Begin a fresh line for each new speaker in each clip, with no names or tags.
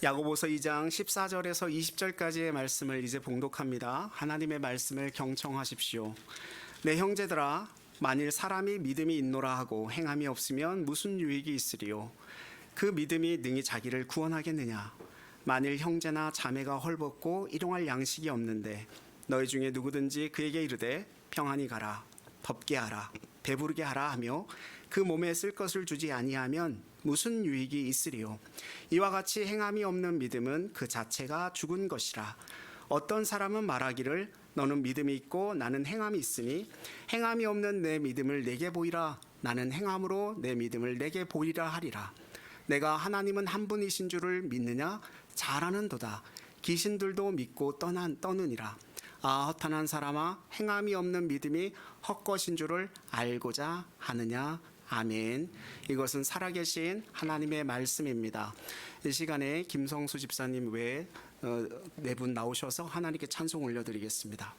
야고보서 2장 14절에서 20절까지의 말씀을 이제 봉독합니다. 하나님의 말씀을 경청하십시오. 내 형제들아, 만일 사람이 믿음이 있노라 하고 행함이 없으면 무슨 유익이 있으리요? 그 믿음이 능히 자기를 구원하겠느냐? 만일 형제나 자매가 헐벗고 일용할 양식이 없는데 너희 중에 누구든지 그에게 이르되 평안히 가라, 덥게 하라, 배부르게 하라 하며 그 몸에 쓸 것을 주지 아니하면 무슨 유익이 있으리요? 이와 같이 행함이 없는 믿음은 그 자체가 죽은 것이라. 어떤 사람은 말하기를 너는 믿음이 있고 나는 행함이 있으니 행함이 없는 내 믿음을 내게 보이라. 나는 행함으로 내 믿음을 내게 보이라 하리라. 내가 하나님은 한 분이신 줄을 믿느냐? 잘 아는도다. 귀신들도 믿고 떠느니라. 아, 허탄한 사람아, 행함이 없는 믿음이 헛것인 줄을 알고자 하느냐? 아멘. 이것은 살아계신 하나님의 말씀입니다. 이 시간에 김성수 집사님 외에 네 분 나오셔서 하나님께 찬송 올려드리겠습니다.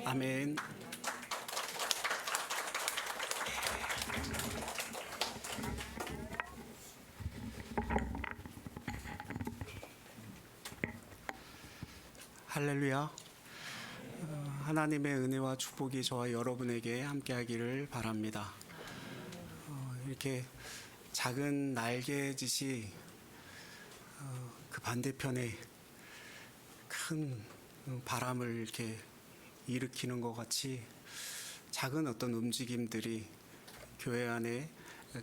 아멘. 할렐루야. 하나님의 은혜와 축복이 저와 여러분에게 함께하기를 바랍니다. 이렇게 작은 날개짓이 그 반대편에 큰 바람을 이렇게 일으키는 것 같이 작은 어떤 움직임들이 교회 안에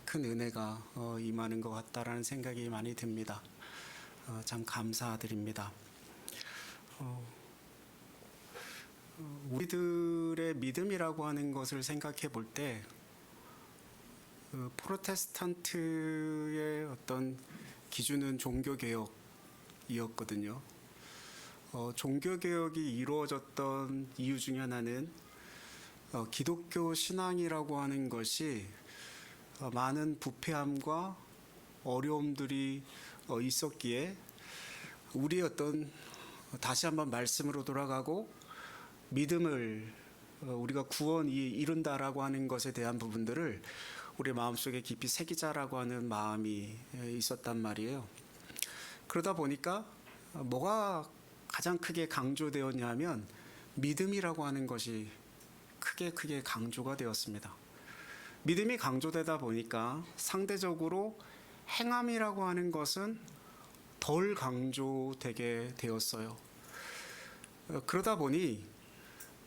큰 은혜가 임하는 것 같다라는 생각이 많이 듭니다. 참 감사드립니다. 우리들의 믿음이라고 하는 것을 생각해 볼 때 프로테스탄트의 어떤 기준은 종교개혁이었거든요. 종교개혁이 이루어졌던 이유 중에 하나는 기독교 신앙이라고 하는 것이 많은 부패함과 어려움들이 있었기에 우리의 어떤 다시 한번 말씀으로 돌아가고 믿음을 우리가 구원이 이룬다라고 하는 것에 대한 부분들을 우리 마음속에 깊이 새기자라고 하는 마음이 있었단 말이에요. 그러다 보니까 뭐가 가장 크게 강조되었냐면 믿음이라고 하는 것이 크게 강조가 되었습니다. 믿음이 강조되다 보니까 상대적으로 행함이라고 하는 것은 덜 강조되게 되었어요. 그러다 보니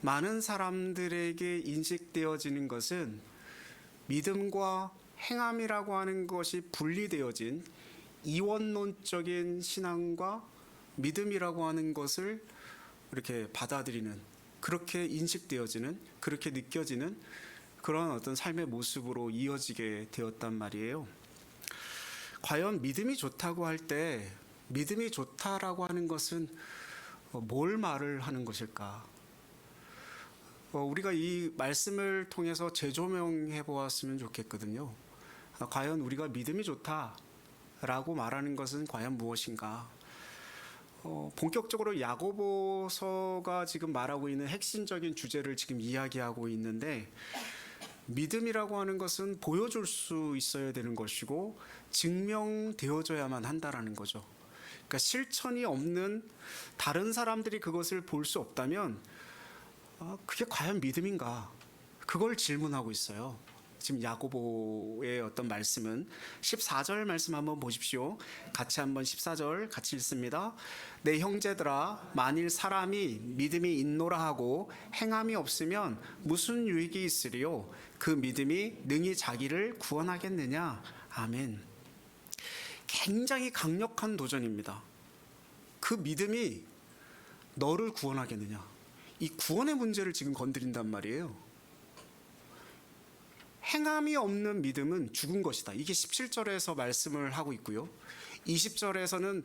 많은 사람들에게 인식되어지는 것은 믿음과 행함이라고 하는 것이 분리되어진 이원론적인 신앙과 믿음이라고 하는 것을 이렇게 받아들이는, 그렇게 인식되어지는, 그렇게 느껴지는 그런 어떤 삶의 모습으로 이어지게 되었단 말이에요. 과연 믿음이 좋다고 할 때 믿음이 좋다라고 하는 것은 뭘 말을 하는 것일까? 우리가 이 말씀을 통해서 재조명해 보았으면 좋겠거든요. 과연 우리가 믿음이 좋다라고 말하는 것은 과연 무엇인가? 본격적으로 야고보서가 지금 말하고 있는 핵심적인 주제를 지금 이야기하고 있는데, 믿음이라고 하는 것은 보여줄 수 있어야 되는 것이고 증명되어져야만 한다라는 거죠. 그러니까 실천이 없는, 다른 사람들이 그것을 볼 수 없다면 그게 과연 믿음인가? 그걸 질문하고 있어요. 지금 야고보의 어떤 말씀은 14절 말씀 한번 보십시오. 같이 한번 14절 같이 읽습니다. 내 형제들아, 만일 사람이 믿음이 있노라 하고 행함이 없으면 무슨 유익이 있으리요? 그 믿음이 능히 자기를 구원하겠느냐? 아멘. 굉장히 강력한 도전입니다. 그 믿음이 너를 구원하겠느냐? 이 구원의 문제를 지금 건드린단 말이에요. 행함이 없는 믿음은 죽은 것이다. 이게 17절에서 말씀을 하고 있고요. 20절에서는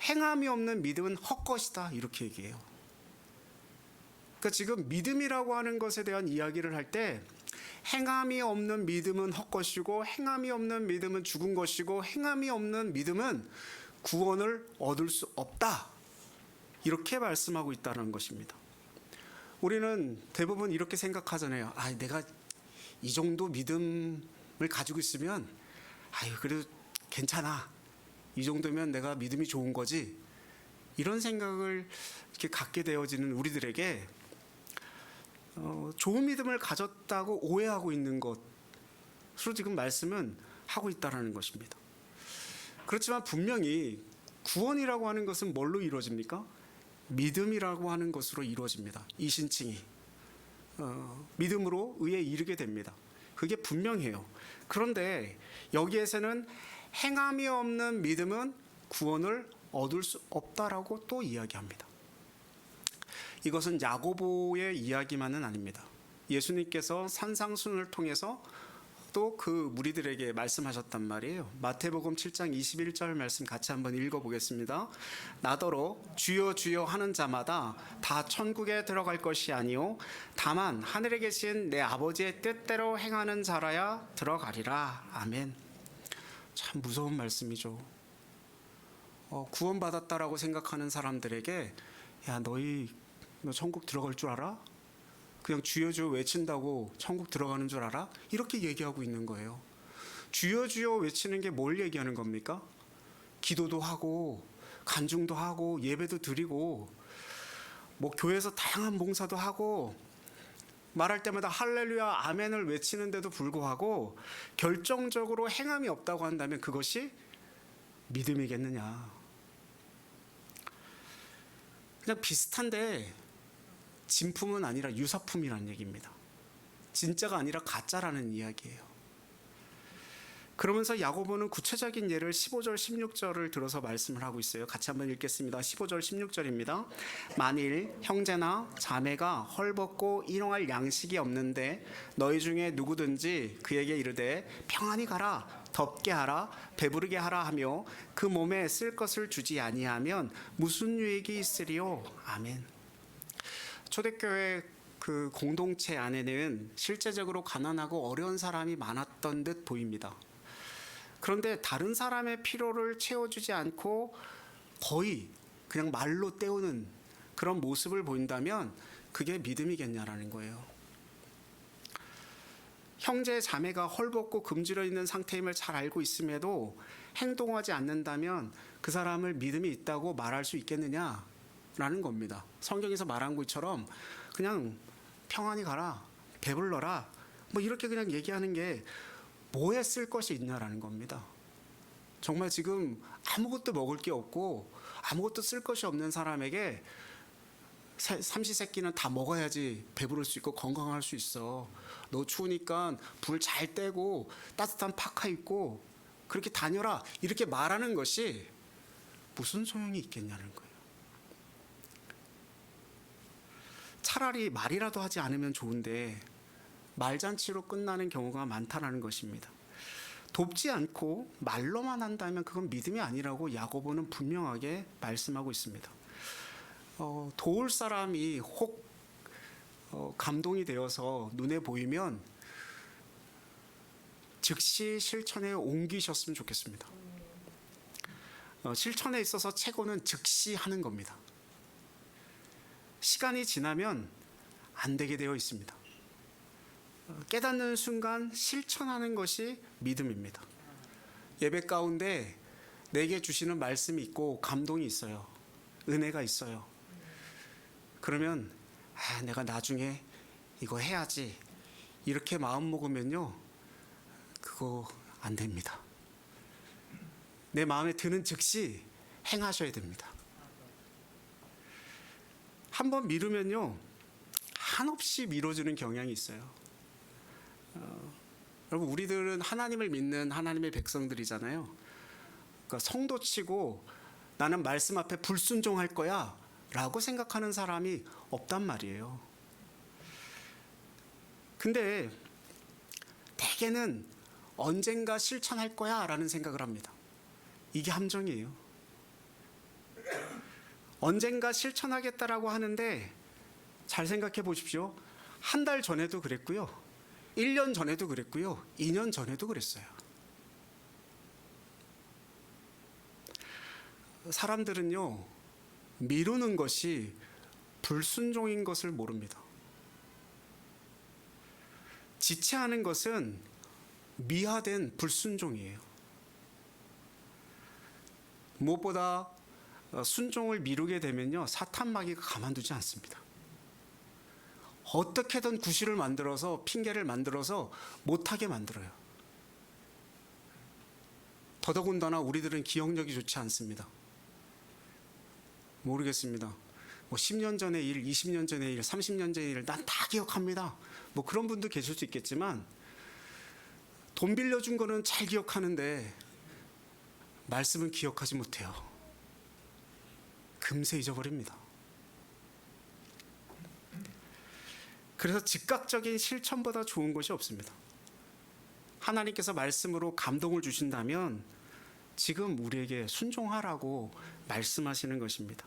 행함이 없는 믿음은 헛것이다. 이렇게 얘기해요. 그러니까 지금 믿음이라고 하는 것에 대한 이야기를 할 때 행함이 없는 믿음은 헛것이고 행함이 없는 믿음은 죽은 것이고 행함이 없는 믿음은 구원을 얻을 수 없다. 이렇게 말씀하고 있다는 것입니다. 우리는 대부분 이렇게 생각하잖아요. 내가 이 정도 믿음을 가지고 있으면 그래도 괜찮아. 이 정도면 내가 믿음이 좋은 거지. 이런 생각을 이렇게 갖게 되어지는 우리들에게 좋은 믿음을 가졌다고 오해하고 있는 것으로 지금 말씀은 하고 있다는 것입니다. 그렇지만 분명히 구원이라고 하는 것은 뭘로 이루어집니까? 믿음이라고 하는 것으로 이루어집니다. 이신칭이 믿음으로 의에 이르게 됩니다. 그게 분명해요. 그런데 여기에서는 행함이 없는 믿음은 구원을 얻을 수 없다라고 또 이야기합니다. 이것은 야고보의 이야기만은 아닙니다. 예수님께서 산상순을 통해서 또 그 무리들에게 말씀하셨단 말이에요. 마태복음 7장 21절 말씀 같이 한번 읽어보겠습니다. 나더러 주여 주여 하는 자마다 다 천국에 들어갈 것이 아니요 다만 하늘에 계신 내 아버지의 뜻대로 행하는 자라야 들어가리라. 아멘. 참 무서운 말씀이죠. 구원받았다라고 생각하는 사람들에게 너 천국 들어갈 줄 알아? 그냥 주여 주여 외친다고 천국 들어가는 줄 알아? 이렇게 얘기하고 있는 거예요. 주여 주여 외치는 게 뭘 얘기하는 겁니까? 기도도 하고 간증도 하고 예배도 드리고 교회에서 다양한 봉사도 하고 말할 때마다 할렐루야 아멘을 외치는데도 불구하고 결정적으로 행함이 없다고 한다면 그것이 믿음이겠느냐. 그냥 비슷한데 진품은 아니라 유사품이라는 얘기입니다. 진짜가 아니라 가짜라는 이야기예요. 그러면서 야고보는 구체적인 예를 15절 16절을 들어서 말씀을 하고 있어요. 같이 한번 읽겠습니다. 15절 16절입니다. 만일 형제나 자매가 헐벗고 일용할 양식이 없는데 너희 중에 누구든지 그에게 이르되 평안히 가라 덥게 하라 배부르게 하라 하며 그 몸에 쓸 것을 주지 아니하면 무슨 유익이 있으리요. 아멘. 초대교회 그 공동체 안에는 실제적으로 가난하고 어려운 사람이 많았던 듯 보입니다. 그런데 다른 사람의 필요를 채워주지 않고 거의 그냥 말로 때우는 그런 모습을 보인다면 그게 믿음이겠냐라는 거예요. 형제 자매가 헐벗고 굶주려 있는 상태임을 잘 알고 있음에도 행동하지 않는다면 그 사람을 믿음이 있다고 말할 수 있겠느냐라는 겁니다. 성경에서 말한 것처럼 그냥 평안히 가라, 배불러라, 뭐 이렇게 그냥 얘기하는 게 뭐에 쓸 것이 있냐라는 겁니다. 정말 지금 아무것도 먹을 게 없고 아무것도 쓸 것이 없는 사람에게 삼시세끼는 다 먹어야지 배부를 수 있고 건강할 수 있어. 너 추우니까 불 잘 떼고 따뜻한 파카 입고 그렇게 다녀라. 이렇게 말하는 것이 무슨 소용이 있겠냐는 거예요. 차라리 말이라도 하지 않으면 좋은데 말잔치로 끝나는 경우가 많다는 것입니다. 돕지 않고 말로만 한다면 그건 믿음이 아니라고 야고보는 분명하게 말씀하고 있습니다. 도울 사람이 혹 감동이 되어서 눈에 보이면 즉시 실천에 옮기셨으면 좋겠습니다. 실천에 있어서 최고는 즉시 하는 겁니다. 시간이 지나면 안 되게 되어 있습니다. 깨닫는 순간 실천하는 것이 믿음입니다. 예배 가운데 내게 주시는 말씀이 있고 감동이 있어요. 은혜가 있어요. 그러면 내가 나중에 이거 해야지 이렇게 마음 먹으면요 그거 안 됩니다. 내 마음에 드는 즉시 행하셔야 됩니다. 한번 미루면요 한없이 미뤄지는 경향이 있어요. 여러분 우리들은 하나님을 믿는 하나님의 백성들이잖아요. 그러니까 성도치고 나는 말씀 앞에 불순종할 거야 라고 생각하는 사람이 없단 말이에요. 근데 대개는 언젠가 실천할 거야 라는 생각을 합니다. 이게 함정이에요. 언젠가 실천하겠다라고 하는데 잘 생각해 보십시오. 한 달 전에도 그랬고요. 1년 전에도 그랬고요. 2년 전에도 그랬어요. 사람들은요, 미루는 것이 불순종인 것을 모릅니다. 지체하는 것은 미화된 불순종이에요. 무엇보다 순종을 미루게 되면요, 사탄 마귀가 가만두지 않습니다. 어떻게든 구실을 만들어서 핑계를 만들어서 못하게 만들어요. 더더군다나 우리들은 기억력이 좋지 않습니다. 모르겠습니다. 뭐 10년 전의 일, 20년 전의 일, 30년 전의 일 난 다 기억합니다. 뭐 그런 분도 계실 수 있겠지만 돈 빌려준 거는 잘 기억하는데 말씀은 기억하지 못해요. 금세 잊어버립니다. 그래서 즉각적인 실천보다 좋은 것이 없습니다. 하나님께서 말씀으로 감동을 주신다면 지금 우리에게 순종하라고 말씀하시는 것입니다.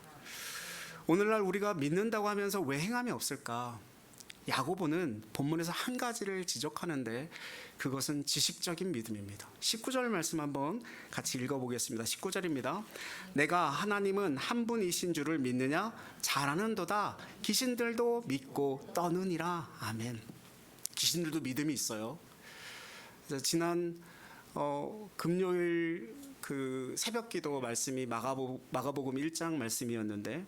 오늘날 우리가 믿는다고 하면서 왜 행함이 없을까? 야고보는 본문에서 한 가지를 지적하는데 그것은 지식적인 믿음입니다. 19절 말씀 한번 같이 읽어보겠습니다. 19절입니다. 내가 하나님은 한 분이신 줄을 믿느냐? 잘하는도다. 귀신들도 믿고 떠느니라. 아멘. 귀신들도 믿음이 있어요. 지난 금요일 그 새벽기도 말씀이 마가복음 1장 말씀이었는데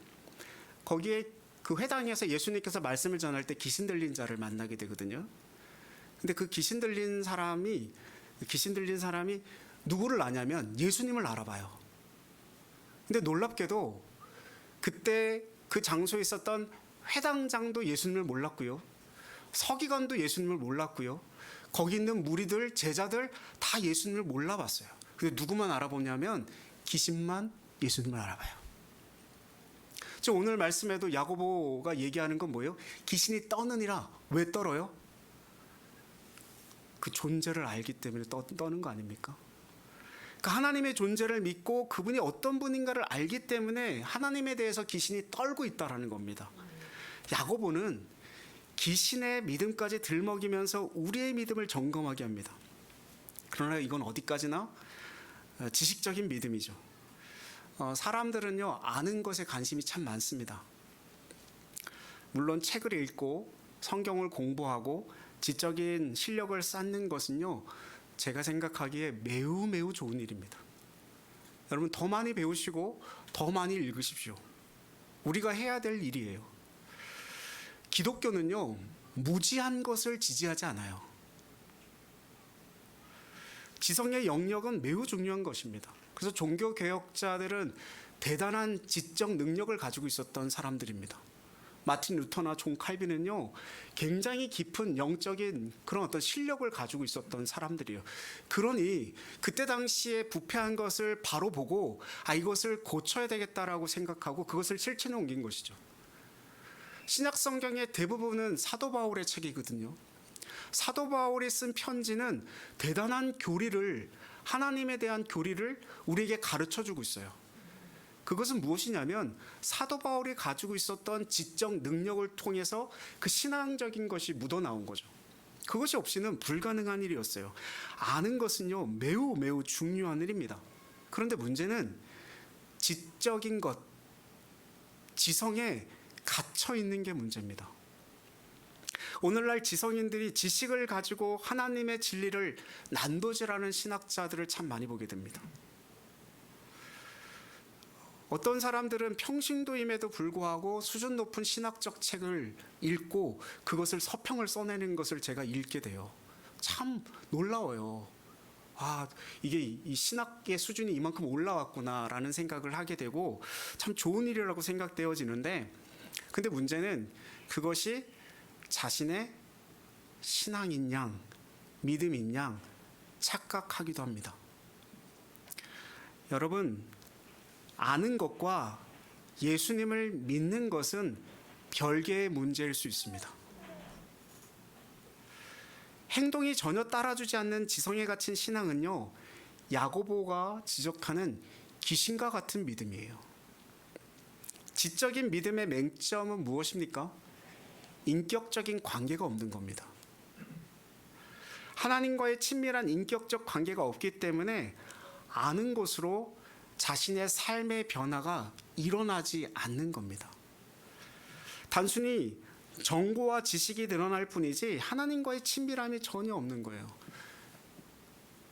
거기에 그 회당에서 예수님께서 말씀을 전할 때 귀신 들린 자를 만나게 되거든요. 근데 그 귀신 들린 사람이 누구를 아냐면 예수님을 알아봐요. 근데 놀랍게도 그때 그 장소에 있었던 회당장도 예수님을 몰랐고요. 서기관도 예수님을 몰랐고요. 거기 있는 무리들, 제자들 다 예수님을 몰라봤어요. 근데 누구만 알아보냐면 귀신만 예수님을 알아봐요. 오늘 말씀에도 야고보가 얘기하는 건 뭐예요? 귀신이 떠느니라. 왜 떨어요? 그 존재를 알기 때문에 떠는 거 아닙니까? 그러니까 하나님의 존재를 믿고 그분이 어떤 분인가를 알기 때문에 하나님에 대해서 귀신이 떨고 있다라는 겁니다. 야고보는 귀신의 믿음까지 들먹이면서 우리의 믿음을 점검하게 합니다. 그러나 이건 어디까지나 지식적인 믿음이죠. 사람들은요, 아는 것에 관심이 참 많습니다. 물론 책을 읽고 성경을 공부하고 지적인 실력을 쌓는 것은요, 제가 생각하기에 매우 매우 좋은 일입니다. 여러분, 더 많이 배우시고 더 많이 읽으십시오. 우리가 해야 될 일이에요. 기독교는요, 무지한 것을 지지하지 않아요. 지성의 영역은 매우 중요한 것입니다. 그래서 종교개혁자들은 대단한 지적 능력을 가지고 있었던 사람들입니다. 마틴 루터나 존 칼빈은요, 굉장히 깊은 영적인 그런 어떤 실력을 가지고 있었던 사람들이에요. 그러니 그때 당시에 부패한 것을 바로 보고 이것을 고쳐야 되겠다라고 생각하고 그것을 실천에 옮긴 것이죠. 신약 성경의 대부분은 사도 바울의 책이거든요. 사도 바울이 쓴 편지는 대단한 교리를, 하나님에 대한 교리를 우리에게 가르쳐주고 있어요. 그것은 무엇이냐면 사도 바울이 가지고 있었던 지적 능력을 통해서 그 신앙적인 것이 묻어나온 거죠. 그것이 없이는 불가능한 일이었어요. 아는 것은요, 매우 매우 중요한 일입니다. 그런데 문제는 지적인 것, 지성에 갇혀 있는 게 문제입니다. 오늘날 지성인들이 지식을 가지고 하나님의 진리를 난도질하는 신학자들을 참 많이 보게 됩니다. 어떤 사람들은 평신도임에도 불구하고 수준 높은 신학적 책을 읽고 그것을 서평을 써내는 것을 제가 읽게 돼요. 참 놀라워요. 이게 이 신학의 수준이 이만큼 올라왔구나라는 생각을 하게 되고 참 좋은 일이라고 생각되어지는데, 근데 문제는 그것이 자신의 신앙인 양, 믿음인 양 착각하기도 합니다. 여러분, 아는 것과 예수님을 믿는 것은 별개의 문제일 수 있습니다. 행동이 전혀 따라주지 않는 지성에 갇힌 신앙은요, 야고보가 지적하는 귀신과 같은 믿음이에요. 지적인 믿음의 맹점은 무엇입니까? 인격적인 관계가 없는 겁니다. 하나님과의 친밀한 인격적 관계가 없기 때문에 아는 것으로 자신의 삶의 변화가 일어나지 않는 겁니다. 단순히 정보와 지식이 늘어날 뿐이지 하나님과의 친밀함이 전혀 없는 거예요.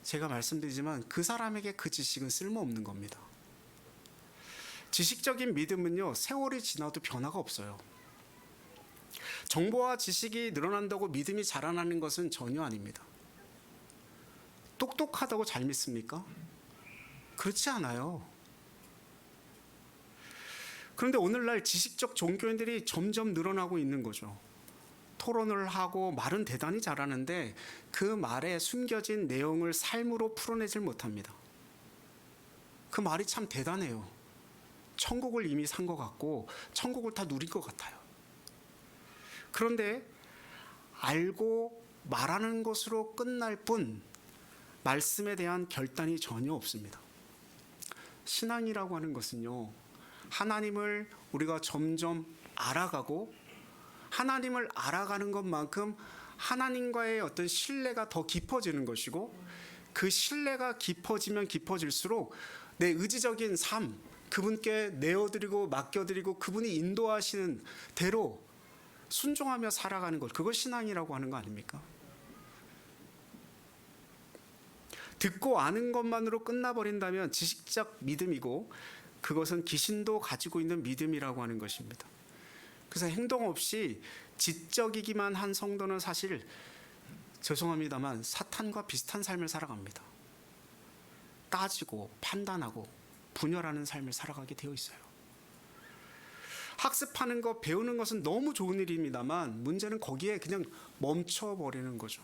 제가 말씀드리지만 그 사람에게 그 지식은 쓸모없는 겁니다. 지식적인 믿음은요, 세월이 지나도 변화가 없어요. 정보와 지식이 늘어난다고 믿음이 자라나는 것은 전혀 아닙니다. 똑똑하다고 잘 믿습니까? 그렇지 않아요. 그런데 오늘날 지식적 종교인들이 점점 늘어나고 있는 거죠. 토론을 하고 말은 대단히 잘하는데 그 말에 숨겨진 내용을 삶으로 풀어내질 못합니다. 그 말이 참 대단해요. 천국을 이미 산 것 같고 천국을 다 누릴 것 같아요. 그런데 알고 말하는 것으로 끝날 뿐 말씀에 대한 결단이 전혀 없습니다. 신앙이라고 하는 것은요, 하나님을 우리가 점점 알아가고 하나님을 알아가는 것만큼 하나님과의 어떤 신뢰가 더 깊어지는 것이고, 그 신뢰가 깊어지면 깊어질수록 내 의지적인 삶, 그분께 내어드리고 맡겨드리고 그분이 인도하시는 대로 순종하며 살아가는 것, 그걸 신앙이라고 하는 거 아닙니까? 듣고 아는 것만으로 끝나버린다면 지식적 믿음이고, 그것은 귀신도 가지고 있는 믿음이라고 하는 것입니다. 그래서 행동 없이 지적이기만 한 성도는 사실 죄송합니다만 사탄과 비슷한 삶을 살아갑니다. 따지고 판단하고 분열하는 삶을 살아가게 되어 있어요. 학습하는 것, 배우는 것은 너무 좋은 일입니다만 문제는 거기에 그냥 멈춰버리는 거죠.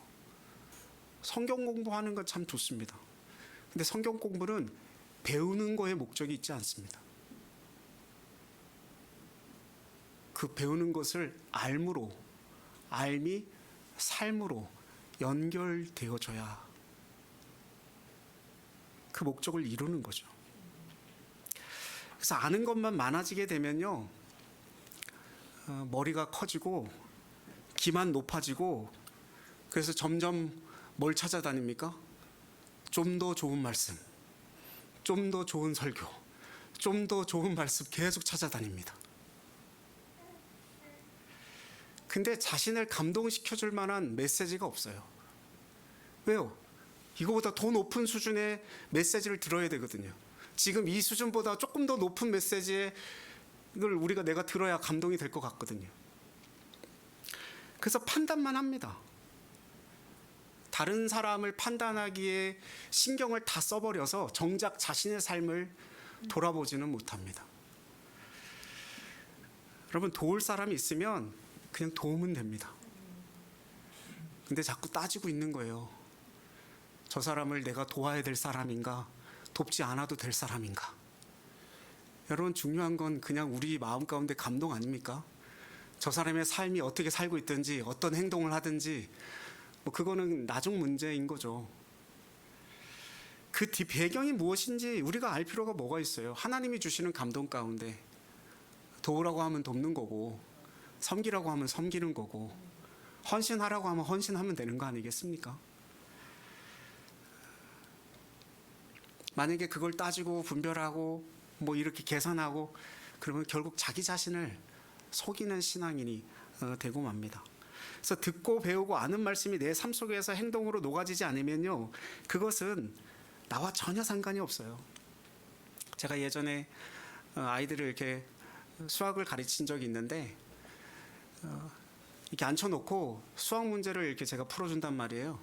성경 공부하는 건 참 좋습니다. 근데 성경 공부는 배우는 거에 목적이 있지 않습니다. 그 배우는 것을 알미 삶으로 연결되어져야 그 목적을 이루는 거죠. 그래서 아는 것만 많아지게 되면요, 머리가 커지고 기만 높아지고, 그래서 점점 뭘 찾아다닙니까? 좀 더 좋은 말씀, 좀 더 좋은 설교, 좀 더 좋은 말씀 계속 찾아다닙니다. 근데 자신을 감동시켜줄 만한 메시지가 없어요. 왜요? 이거보다 더 높은 수준의 메시지를 들어야 되거든요. 지금 이 수준보다 조금 더 높은 메시지를 내가 들어야 감동이 될 것 같거든요. 그래서 판단만 합니다. 다른 사람을 판단하기에 신경을 다 써버려서 정작 자신의 삶을 돌아보지는 못합니다. 여러분, 도울 사람이 있으면 그냥 도우면 됩니다. 근데 자꾸 따지고 있는 거예요. 저 사람을 내가 도와야 될 사람인가, 돕지 않아도 될 사람인가. 여러분, 중요한 건 그냥 우리 마음 가운데 감동 아닙니까? 저 사람의 삶이 어떻게 살고 있든지 어떤 행동을 하든지 그거는 나중 문제인 거죠. 그 뒤 배경이 무엇인지 우리가 알 필요가 뭐가 있어요. 하나님이 주시는 감동 가운데 도우라고 하면 돕는 거고, 섬기라고 하면 섬기는 거고, 헌신하라고 하면 헌신하면 되는 거 아니겠습니까? 만약에 그걸 따지고 분별하고 이렇게 계산하고 그러면 결국 자기 자신을 속이는 신앙인이 되고 맙니다. 그래서 듣고 배우고 아는 말씀이 내 삶 속에서 행동으로 녹아지지 않으면요, 그것은 나와 전혀 상관이 없어요. 제가 예전에 아이들을 이렇게 수학을 가르친 적이 있는데, 이렇게 앉혀놓고 수학 문제를 이렇게 제가 풀어준단 말이에요.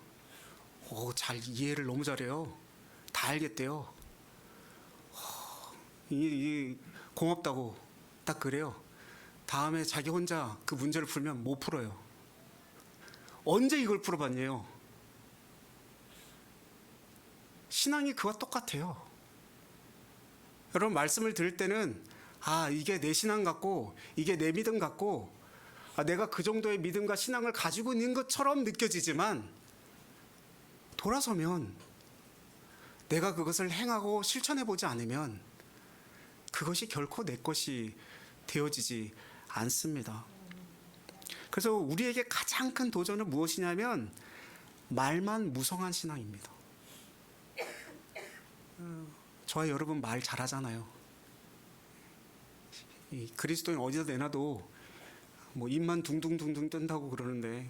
잘 이해를 너무 잘해요. 다 알겠대요. 고맙다고 딱 그래요. 다음에 자기 혼자 그 문제를 풀면 못 풀어요. 언제 이걸 풀어봤냐요? 신앙이 그와 똑같아요. 여러분, 말씀을 들을 때는 이게 내 신앙 같고 이게 내 믿음 같고 내가 그 정도의 믿음과 신앙을 가지고 있는 것처럼 느껴지지만, 돌아서면 내가 그것을 행하고 실천해보지 않으면 그것이 결코 내 것이 되어지지 않습니다. 그래서 우리에게 가장 큰 도전은 무엇이냐면 말만 무성한 신앙입니다. 저와 여러분 말 잘하잖아요. 이 그리스도인 어디다 내놔도 입만 둥둥둥둥 뜬다고 그러는데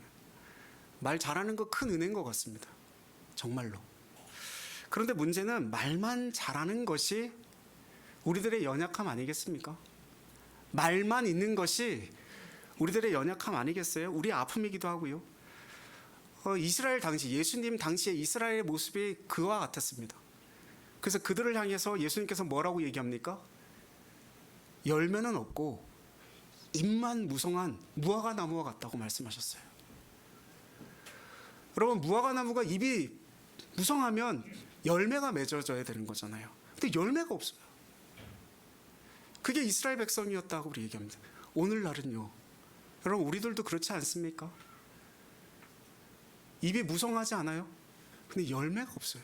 말 잘하는 거 큰 은혜인 것 같습니다. 정말로. 그런데 문제는 말만 잘하는 것이 우리들의 연약함 아니겠습니까? 말만 있는 것이 우리들의 연약함 아니겠어요? 우리의 아픔이기도 하고요. 이스라엘 당시, 예수님 당시에 이스라엘의 모습이 그와 같았습니다. 그래서 그들을 향해서 예수님께서 뭐라고 얘기합니까? 열매는 없고 잎만 무성한 무화과 나무와 같다고 말씀하셨어요. 여러분, 무화과 나무가 잎이 무성하면 열매가 맺어져야 되는 거잖아요. 근데 열매가 없어요. 그게 이스라엘 백성이었다고 우리 얘기합니다. 오늘날은요, 여러분, 우리들도 그렇지 않습니까? 잎이 무성하지 않아요? 근데 열매가 없어요.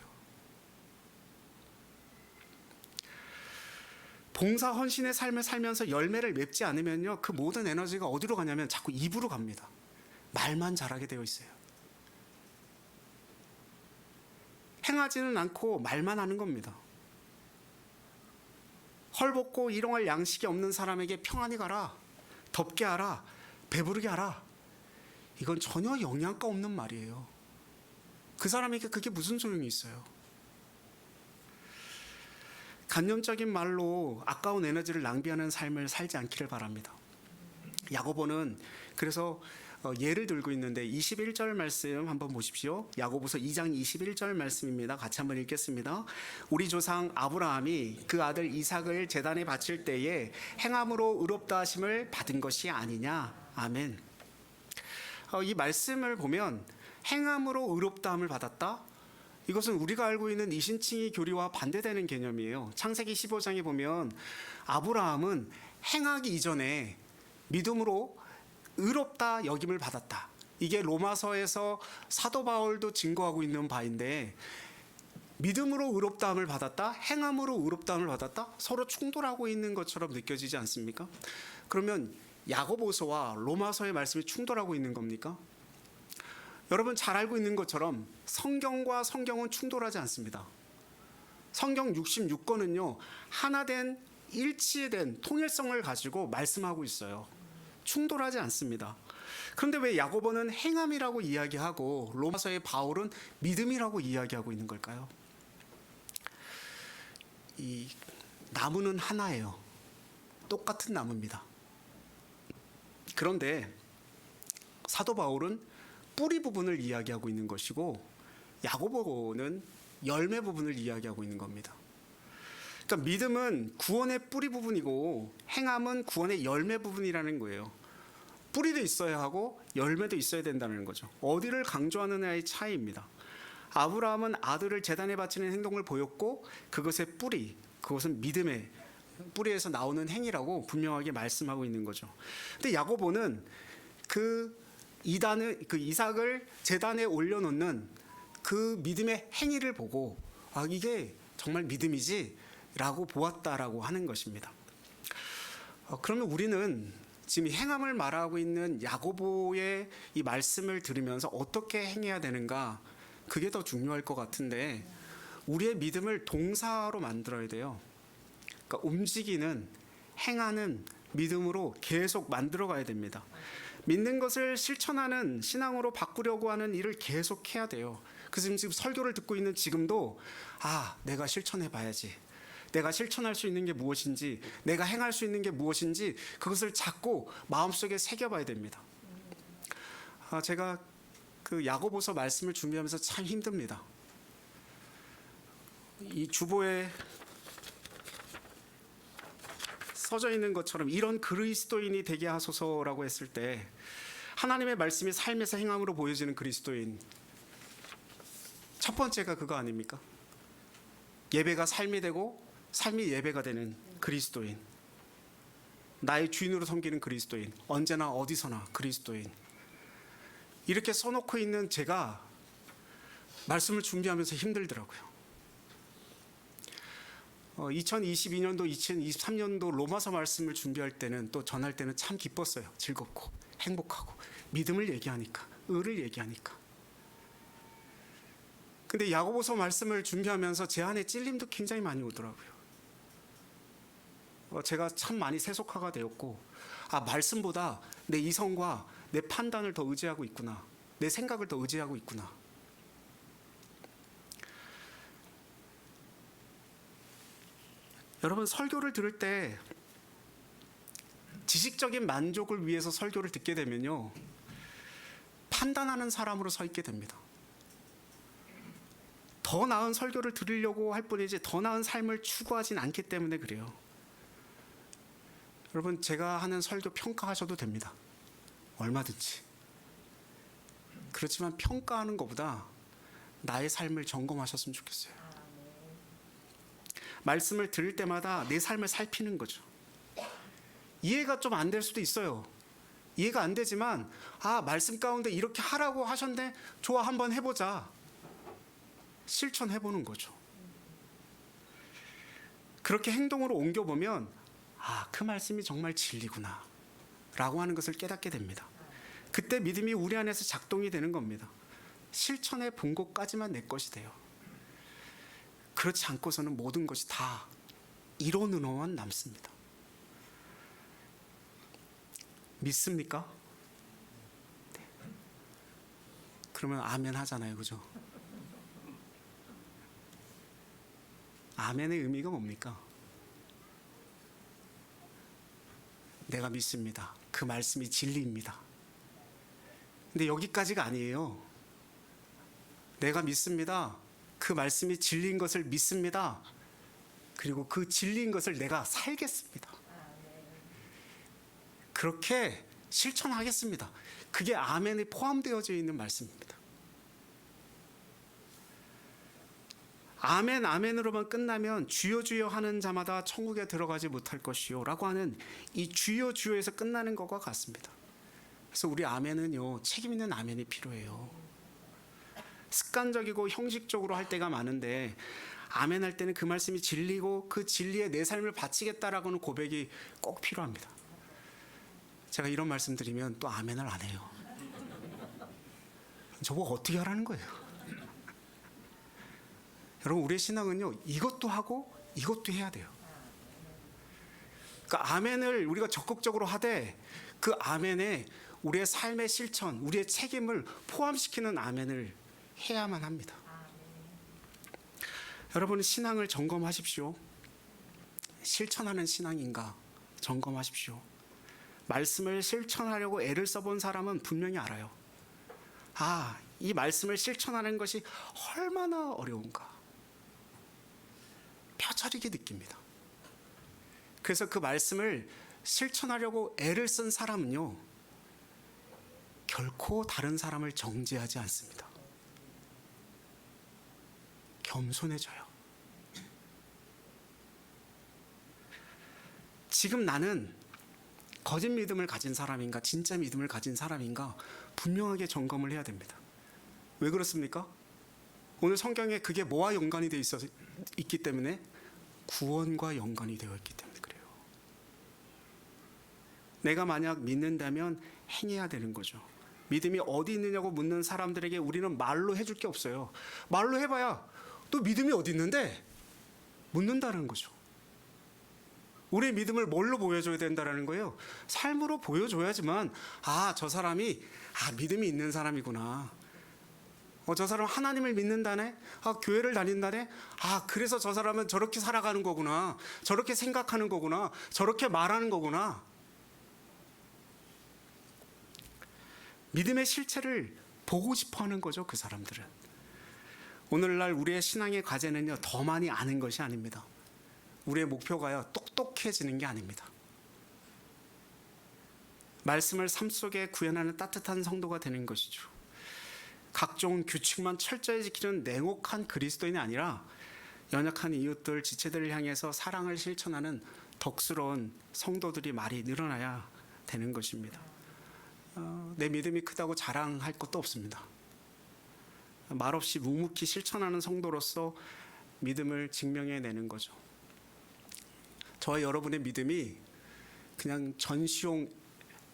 봉사 헌신의 삶을 살면서 열매를 맺지 않으면요, 그 모든 에너지가 어디로 가냐면 자꾸 입으로 갑니다. 말만 잘하게 되어 있어요. 행하지는 않고 말만 하는 겁니다. 헐벗고 일용할 양식이 없는 사람에게 평안히 가라, 덥게 하라, 배부르게 하라. 이건 전혀 영양가 없는 말이에요. 그 사람에게 그게 무슨 소용이 있어요? 간념적인 말로 아까운 에너지를 낭비하는 삶을 살지 않기를 바랍니다. 야고보는 그래서 예를 들고 있는데 21절 말씀 한번 보십시오. 야고보서 2장 21절 말씀입니다. 같이 한번 읽겠습니다. 우리 조상 아브라함이 그 아들 이삭을 제단에 바칠 때에 행함으로 의롭다 하심을 받은 것이 아니냐. 아멘. 이 말씀을 보면 행함으로 의롭다함을 받았다. 이것은 우리가 알고 있는 이신칭의 교리와 반대되는 개념이에요. 창세기 15장에 보면 아브라함은 행하기 이전에 믿음으로 의롭다 여김을 받았다. 이게 로마서에서 사도 바울도 증거하고 있는 바인데, 믿음으로 의롭다함을 받았다, 행함으로 의롭다함을 받았다, 서로 충돌하고 있는 것처럼 느껴지지 않습니까? 그러면 야고보서와 로마서의 말씀이 충돌하고 있는 겁니까? 여러분 잘 알고 있는 것처럼 성경과 성경은 충돌하지 않습니다. 성경 66권은요 하나된 일치된 통일성을 가지고 말씀하고 있어요. 충돌하지 않습니다. 그런데 왜 야고보는 행함이라고 이야기하고 로마서의 바울은 믿음이라고 이야기하고 있는 걸까요? 이 나무는 하나예요. 똑같은 나무입니다. 그런데 사도 바울은 뿌리 부분을 이야기하고 있는 것이고 야고보는 열매 부분을 이야기하고 있는 겁니다. 그러니까 믿음은 구원의 뿌리 부분이고 행함은 구원의 열매 부분이라는 거예요. 뿌리도 있어야 하고 열매도 있어야 된다는 거죠. 어디를 강조하느냐의 차이입니다. 아브라함은 아들을 제단에 바치는 행동을 보였고 그것의 뿌리, 그것은 믿음의 뿌리에서 나오는 행위라고 분명하게 말씀하고 있는 거죠. 근데 야고보는 그 이삭을 제단에 올려놓는 그 믿음의 행위를 보고 이게 정말 믿음이지 라고 보았다라고 하는 것입니다. 그러면 우리는 지금 행함을 말하고 있는 야고보의 이 말씀을 들으면서 어떻게 행해야 되는가, 그게 더 중요할 것 같은데, 우리의 믿음을 동사로 만들어야 돼요. 그러니까 움직이는, 행하는 믿음으로 계속 만들어 가야 됩니다. 믿는 것을 실천하는 신앙으로 바꾸려고 하는 일을 계속 해야 돼요. 그래서 지금 설교를 듣고 있는 지금도 내가 실천해 봐야지, 내가 실천할 수 있는 게 무엇인지, 내가 행할 수 있는 게 무엇인지 그것을 자꾸 마음속에 새겨봐야 됩니다. 제가 그 야고보서 말씀을 준비하면서 참 힘듭니다. 이 주보에 써져 있는 것처럼 이런 그리스도인이 되게 하소서라고 했을 때 하나님의 말씀이 삶에서 행함으로 보여지는 그리스도인, 첫 번째가 그거 아닙니까? 예배가 삶이 되고 삶이 예배가 되는 그리스도인, 나의 주인으로 섬기는 그리스도인, 언제나 어디서나 그리스도인. 이렇게 써놓고 있는 제가 말씀을 준비하면서 힘들더라고요. 2022년도 2023년도 로마서 말씀을 준비할 때는 또 전할 때는 참 기뻤어요. 즐겁고 행복하고 믿음을 얘기하니까, 의를 얘기하니까. 근데 야고보서 말씀을 준비하면서 제 안에 찔림도 굉장히 많이 오더라고요. 제가 참 많이 세속화가 되었고, 말씀보다 내 이성과 내 판단을 더 의지하고 있구나, 내 생각을 더 의지하고 있구나. 여러분 설교를 들을 때 지식적인 만족을 위해서 설교를 듣게 되면요, 판단하는 사람으로 서 있게 됩니다. 더 나은 설교를 들으려고 할 뿐이지 더 나은 삶을 추구하진 않기 때문에 그래요. 여러분 제가 하는 설교 평가하셔도 됩니다. 얼마든지. 그렇지만 평가하는 것보다 나의 삶을 점검하셨으면 좋겠어요. 말씀을 들을 때마다 내 삶을 살피는 거죠. 이해가 좀 안 될 수도 있어요. 이해가 안 되지만 말씀 가운데 이렇게 하라고 하셨는데 좋아, 한번 해보자. 실천해보는 거죠. 그렇게 행동으로 옮겨보면 그 말씀이 정말 진리구나 라고 하는 것을 깨닫게 됩니다. 그때 믿음이 우리 안에서 작동이 되는 겁니다. 실천해 본 것까지만 내 것이 돼요. 그렇지 않고서는 모든 것이 다 이론으로만 남습니다. 믿습니까? 네. 그러면 아멘 하잖아요, 그죠? 아멘의 의미가 뭡니까? 내가 믿습니다. 그 말씀이 진리입니다. 근데 여기까지가 아니에요. 내가 믿습니다. 그 말씀이 진리인 것을 믿습니다. 그리고 그 진리인 것을 내가 살겠습니다. 그렇게 실천하겠습니다. 그게 아멘에 포함되어져 있는 말씀입니다. 아멘, 아멘으로만 끝나면 주여 주여 하는 자마다 천국에 들어가지 못할 것이요 라고 하는 이 주여 주여에서 끝나는 것과 같습니다. 그래서 우리 아멘은요, 책임 있는 아멘이 필요해요. 습관적이고 형식적으로 할 때가 많은데 아멘 할 때는 그 말씀이 진리고 그 진리에 내 삶을 바치겠다라고 하는 고백이 꼭 필요합니다. 제가 이런 말씀 드리면 또 아멘을 안 해요. 저보고 어떻게 하라는 거예요? 여러분, 우리의 신앙은요, 이것도 하고 이것도 해야 돼요. 그러니까 아멘을 우리가 적극적으로 하되 그 아멘에 우리의 삶의 실천, 우리의 책임을 포함시키는 아멘을 해야만 합니다. 여러분, 신앙을 점검하십시오. 실천하는 신앙인가 점검하십시오. 말씀을 실천하려고 애를 써본 사람은 분명히 알아요. 아, 이 말씀을 실천하는 것이 얼마나 어려운가 뼈저리게 느낍니다. 그래서 그 말씀을 실천하려고 애를 쓴 사람은요, 결코 다른 사람을 정죄하지 않습니다. 겸손해져요. 지금 나는 거짓 믿음을 가진 사람인가 진짜 믿음을 가진 사람인가 분명하게 점검을 해야 됩니다. 왜 그렇습니까? 오늘 성경에 그게 뭐와 연관이 되어 있기 때문에, 구원과 연관이 되어 있기 때문에 그래요. 내가 만약 믿는다면 행해야 되는 거죠. 믿음이 어디 있느냐고 묻는 사람들에게 우리는 말로 해줄 게 없어요. 말로 해봐야 또 믿음이 어디 있는데 묻는다는 거죠. 우리의 믿음을 뭘로 보여줘야 된다는 거예요? 삶으로 보여줘야지만, 아, 저 사람이 믿음이 있는 사람이구나. 저 사람 하나님을 믿는다네? 교회를 다닌다네? 그래서 저 사람은 저렇게 살아가는 거구나. 저렇게 생각하는 거구나. 저렇게 말하는 거구나. 믿음의 실체를 보고 싶어 하는 거죠, 그 사람들은. 오늘날 우리의 신앙의 과제는요, 더 많이 아는 것이 아닙니다. 우리의 목표가요, 똑똑해지는 게 아닙니다. 말씀을 삶 속에 구현하는 따뜻한 성도가 되는 것이죠. 각종 규칙만 철저히 지키는 냉혹한 그리스도인이 아니라 연약한 이웃들, 지체들을 향해서 사랑을 실천하는 덕스러운 성도들이 많이 늘어나야 되는 것입니다. 내 믿음이 크다고 자랑할 것도 없습니다. 말없이 묵묵히 실천하는 성도로서 믿음을 증명해내는 거죠. 저와 여러분의 믿음이 그냥 전시용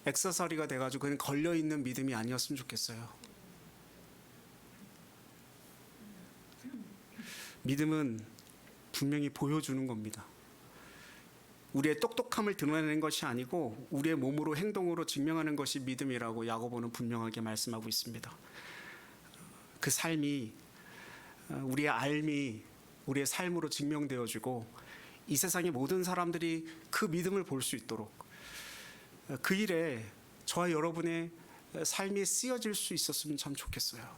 액세서리가 돼가지고 그냥 걸려있는 믿음이 아니었으면 좋겠어요. 믿음은 분명히 보여주는 겁니다. 우리의 똑똑함을 드러내는 것이 아니고 우리의 몸으로 행동으로 증명하는 것이 믿음이라고 야고보는 분명하게 말씀하고 있습니다. 그 삶이, 우리의 삶이 우리의 삶으로 증명되어지고 이 세상의 모든 사람들이 그 믿음을 볼 수 있도록, 그 일에 저와 여러분의 삶이 쓰여질 수 있었으면 참 좋겠어요.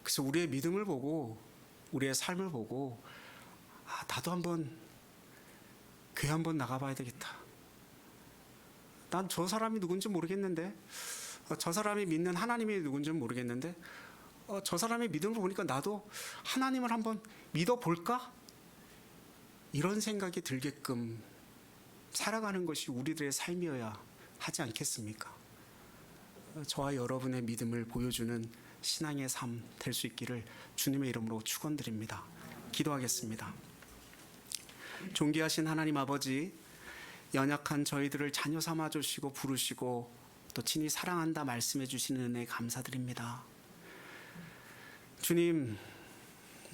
그래서 우리의 믿음을 보고, 우리의 삶을 보고, 나도 한번 교회 한번 나가봐야 되겠다. 난 저 사람이 누군지 모르겠는데, 저 사람이 믿는 하나님이 누군지는 모르겠는데, 저 사람의 믿음을 보니까 나도 하나님을 한번 믿어볼까? 이런 생각이 들게끔 살아가는 것이 우리들의 삶이어야 하지 않겠습니까? 저와 여러분의 믿음을 보여주는 신앙의 삶 될 수 있기를 주님의 이름으로 축원드립니다. 기도하겠습니다. 존귀하신 하나님 아버지, 연약한 저희들을 자녀 삼아 주시고 부르시고 또 친히 사랑한다 말씀해 주시는 은혜 감사드립니다. 주님,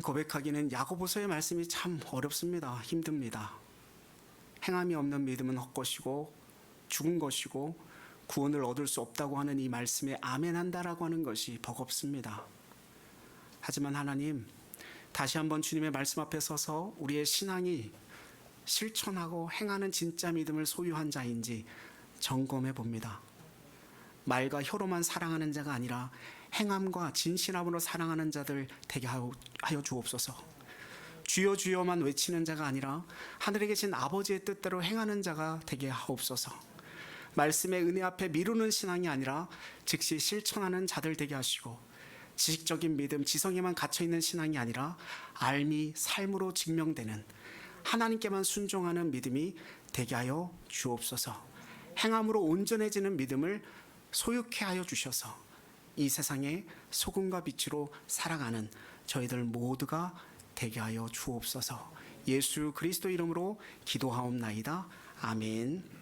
고백하기는 야고보서의 말씀이 참 어렵습니다. 힘듭니다. 행함이 없는 믿음은 헛것이고 죽은 것이고 구원을 얻을 수 없다고 하는 이 말씀에 아멘한다라고 하는 것이 버겁습니다. 하지만 하나님, 다시 한번 주님의 말씀 앞에 서서 우리의 신앙이 실천하고 행하는 진짜 믿음을 소유한 자인지 점검해 봅니다. 말과 혀로만 사랑하는 자가 아니라 행함과 진실함으로 사랑하는 자들 되게 하여 주옵소서. 주여 주여만 외치는 자가 아니라 하늘에 계신 아버지의 뜻대로 행하는 자가 되게 하옵소서. 말씀의 은혜 앞에 미루는 신앙이 아니라 즉시 실천하는 자들 되게 하시고, 지식적인 믿음, 지성에만 갇혀있는 신앙이 아니라 알미, 삶으로 증명되는 하나님께만 순종하는 믿음이 되게 하여 주옵소서. 행함으로 온전해지는 믿음을 소유케 하여 주셔서 이 세상의 소금과 빛으로 살아가는 저희들 모두가 되게 하여 주옵소서. 예수 그리스도 이름으로 기도하옵나이다. 아멘.